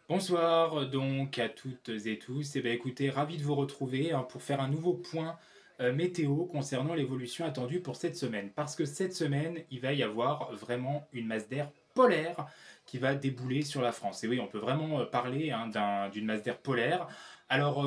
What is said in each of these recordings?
Bonsoir donc à toutes et tous. Eh bien, écoutez, ravi de vous retrouver pour faire un nouveau point météo concernant l'évolution attendue pour cette semaine. Parce que cette semaine, il va y avoir vraiment une masse d'air polaire qui va débouler sur la France. Et oui, on peut vraiment parler d'une masse d'air polaire. Alors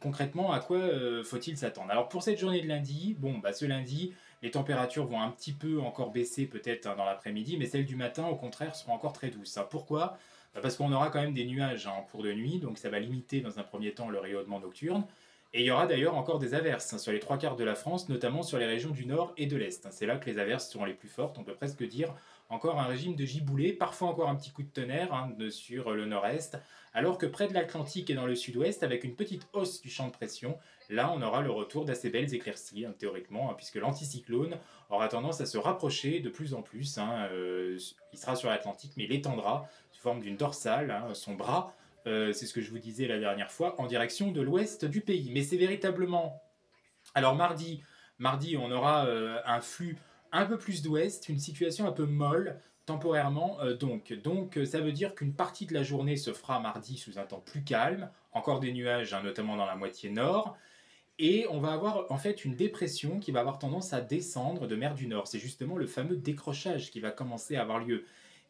concrètement, à quoi faut-il s'attendre? Alors pour cette journée de lundi, bon, bah, ce lundi, les températures vont un petit peu encore baisser peut-être dans l'après-midi, mais celles du matin, au contraire, seront encore très douces. Pourquoi? Parce qu'on aura quand même des nuages en cours de nuit, donc ça va limiter dans un premier temps le rayonnement nocturne. Et il y aura d'ailleurs encore des averses sur les trois quarts de la France, notamment sur les régions du nord et de l'est. C'est là que les averses seront les plus fortes, on peut presque dire encore un régime de giboulée, parfois encore un petit coup de tonnerre sur le nord-est, alors que près de l'Atlantique et dans le sud-ouest, avec une petite hausse du champ de pression, là on aura le retour d'assez belles éclaircies, théoriquement, puisque l'anticyclone aura tendance à se rapprocher de plus en plus. Il sera sur l'Atlantique, mais il étendra sous forme d'une dorsale, son bras, c'est ce que je vous disais la dernière fois, en direction de l'ouest du pays. Mais c'est véritablement... Alors mardi on aura un flux un peu plus d'ouest, une situation un peu molle temporairement. Donc ça veut dire qu'une partie de la journée se fera mardi sous un temps plus calme, encore des nuages, notamment dans la moitié nord. Et on va avoir en fait une dépression qui va avoir tendance à descendre de mer du Nord. C'est justement le fameux décrochage qui va commencer à avoir lieu.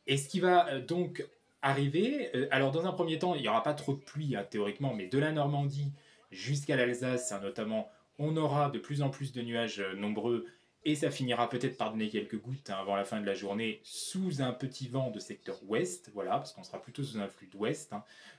Et ce qui va donc arriver, alors dans un premier temps, il n'y aura pas trop de pluie théoriquement, mais de la Normandie jusqu'à l'Alsace notamment, on aura de plus en plus de nuages nombreux et ça finira peut-être par donner quelques gouttes avant la fin de la journée sous un petit vent de secteur ouest, voilà, parce qu'on sera plutôt sous un flux d'ouest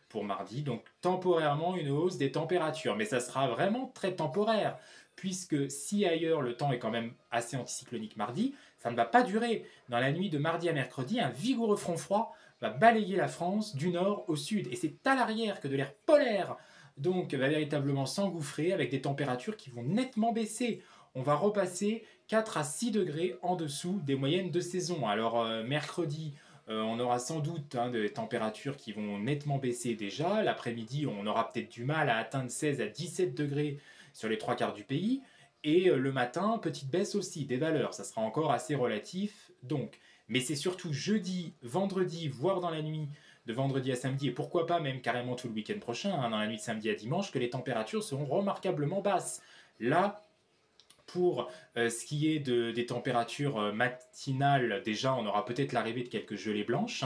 pour mardi. Donc temporairement une hausse des températures, mais ça sera vraiment très temporaire, puisque si ailleurs le temps est quand même assez anticyclonique mardi, ça ne va pas durer. Dans la nuit de mardi à mercredi, un vigoureux front froid va balayer la France du nord au sud. Et c'est à l'arrière que de l'air polaire donc va véritablement s'engouffrer avec des températures qui vont nettement baisser. On va repasser 4 à 6 degrés en dessous des moyennes de saison. Alors mercredi, on aura sans doute des températures qui vont nettement baisser déjà. L'après-midi, on aura peut-être du mal à atteindre 16 à 17 degrés sur les trois quarts du pays. Et le matin, petite baisse aussi des valeurs, ça sera encore assez relatif. Donc, mais c'est surtout jeudi, vendredi, voire dans la nuit de vendredi à samedi, et pourquoi pas même carrément tout le week-end prochain, dans la nuit de samedi à dimanche, que les températures seront remarquablement basses. Là, pour ce qui est des températures matinales, déjà, on aura peut-être l'arrivée de quelques gelées blanches,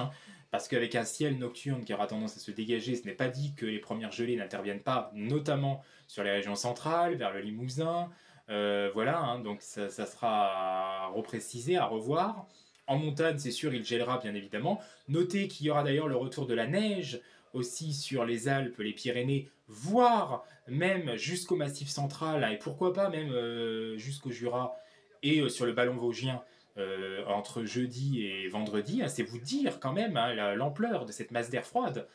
parce qu'avec un ciel nocturne qui aura tendance à se dégager, ce n'est pas dit que les premières gelées n'interviennent pas, notamment sur les régions centrales, vers le Limousin. Voilà, donc ça sera reprécisé, à revoir. En montagne, c'est sûr, il gèlera bien évidemment. Notez qu'il y aura d'ailleurs le retour de la neige aussi sur les Alpes, les Pyrénées, voire même jusqu'au Massif central, et pourquoi pas même jusqu'au Jura et sur le ballon vosgien entre jeudi et vendredi. C'est vous dire quand même l'ampleur de cette masse d'air froide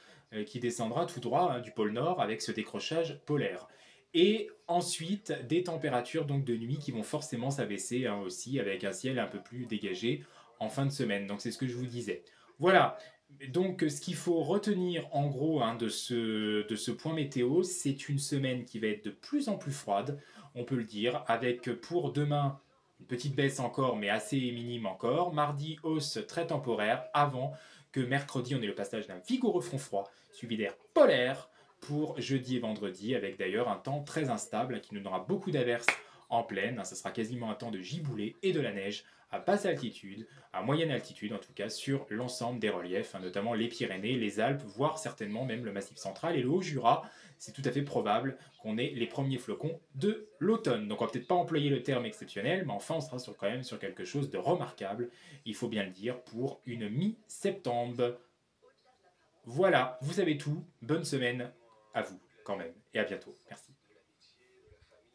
qui descendra tout droit du pôle Nord avec ce décrochage polaire. Et ensuite, des températures donc de nuit qui vont forcément s'abaisser aussi avec un ciel un peu plus dégagé en fin de semaine. Donc c'est ce que je vous disais. Voilà, donc ce qu'il faut retenir en gros de ce point météo, c'est une semaine qui va être de plus en plus froide, on peut le dire, avec pour demain une petite baisse encore, mais assez minime encore. Mardi, hausse très temporaire, avant que mercredi, on ait le passage d'un vigoureux front froid, suivi d'air polaire, pour jeudi et vendredi, avec d'ailleurs un temps très instable qui nous donnera beaucoup d'averses en plaine. Ça sera quasiment un temps de giboulée et de la neige à basse altitude, à moyenne altitude en tout cas, sur l'ensemble des reliefs, notamment les Pyrénées, les Alpes, voire certainement même le Massif central et le Haut-Jura. C'est tout à fait probable qu'on ait les premiers flocons de l'automne. Donc on va peut-être pas employer le terme exceptionnel, mais enfin on sera quand même sur quelque chose de remarquable, il faut bien le dire, pour une mi-septembre. Voilà, vous savez tout, bonne semaine à vous quand même, et à bientôt. Merci.